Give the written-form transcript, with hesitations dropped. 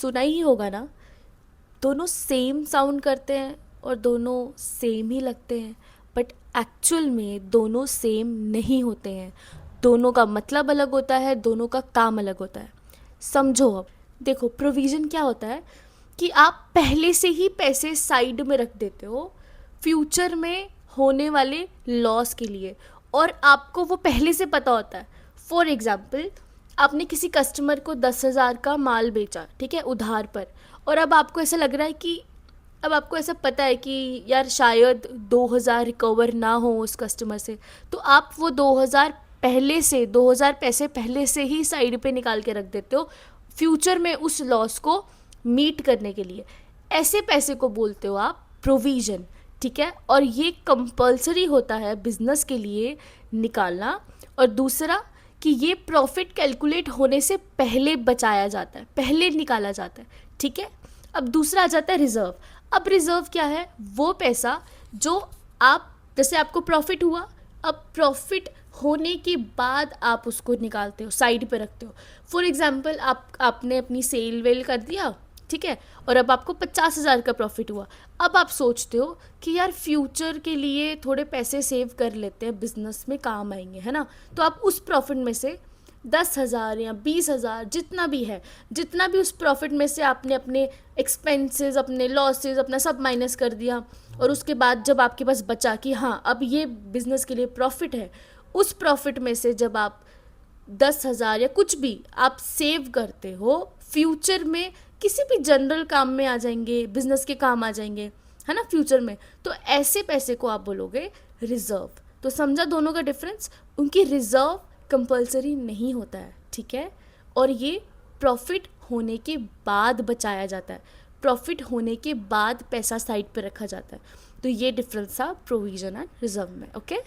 सुना ही होगा ना, दोनों सेम साउंड करते हैं और दोनों सेम ही लगते हैं, बट एक्चुअल में दोनों सेम नहीं होते हैं। दोनों का मतलब अलग होता है, दोनों का काम अलग होता है। समझो अब, देखो प्रोविज़न क्या होता है कि आप पहले से ही पैसे साइड में रख देते हो फ्यूचर में होने वाले लॉस के लिए, और आपको वो पहले से पता होता है। फॉर एग्ज़ाम्पल, आपने किसी कस्टमर को 10,000 का माल बेचा, ठीक है, उधार पर, और अब आपको ऐसा लग रहा है कि अब आपको ऐसा पता है कि यार शायद 2,000 रिकवर ना हो उस कस्टमर से, तो आप वो 2,000 पैसे पहले से ही साइड पे निकाल के रख देते हो फ्यूचर में उस लॉस को मीट करने के लिए। ऐसे पैसे को बोलते हो आप प्रोविज़न, ठीक है। और ये कंपलसरी होता है बिजनेस के लिए निकालना। और दूसरा कि ये प्रॉफिट कैलकुलेट होने से पहले बचाया जाता है, पहले निकाला जाता है, ठीक है। अब दूसरा आ जाता है रिजर्व। अब रिजर्व क्या है? वो पैसा जो आप, जैसे आपको प्रॉफिट हुआ, अब प्रॉफिट होने के बाद आप उसको निकालते हो, साइड पे रखते हो। फॉर एग्जांपल, आपने अपनी सेल वेल कर दिया, ठीक है, और अब आपको 50,000 का प्रॉफिट हुआ। अब आप सोचते हो कि यार फ्यूचर के लिए थोड़े पैसे सेव कर लेते हैं, बिजनेस में काम आएंगे, है ना। तो आप उस प्रॉफिट में से 10,000 या 20,000, जितना भी है, जितना भी उस प्रॉफिट में से आपने अपने एक्सपेंसेस, अपने लॉसेस, अपना सब माइनस कर दिया, और उसके बाद जब आपके पास बचा कि हाँ अब ये बिज़नेस के लिए प्रॉफिट है, उस प्रॉफिट में से जब आप 10,000 या कुछ भी आप सेव करते हो, फ्यूचर में किसी भी जनरल काम में आ जाएंगे, बिजनेस के काम आ जाएंगे, है ना, फ्यूचर में। तो ऐसे पैसे को आप बोलोगे रिजर्व। तो समझा दोनों का डिफरेंस? उनकी रिजर्व कंपलसरी नहीं होता है, ठीक है, और ये प्रॉफिट होने के बाद बचाया जाता है, प्रॉफिट होने के बाद पैसा साइड पे रखा जाता है। तो ये डिफरेंस था प्रोविजन एंड रिजर्व में, ओके।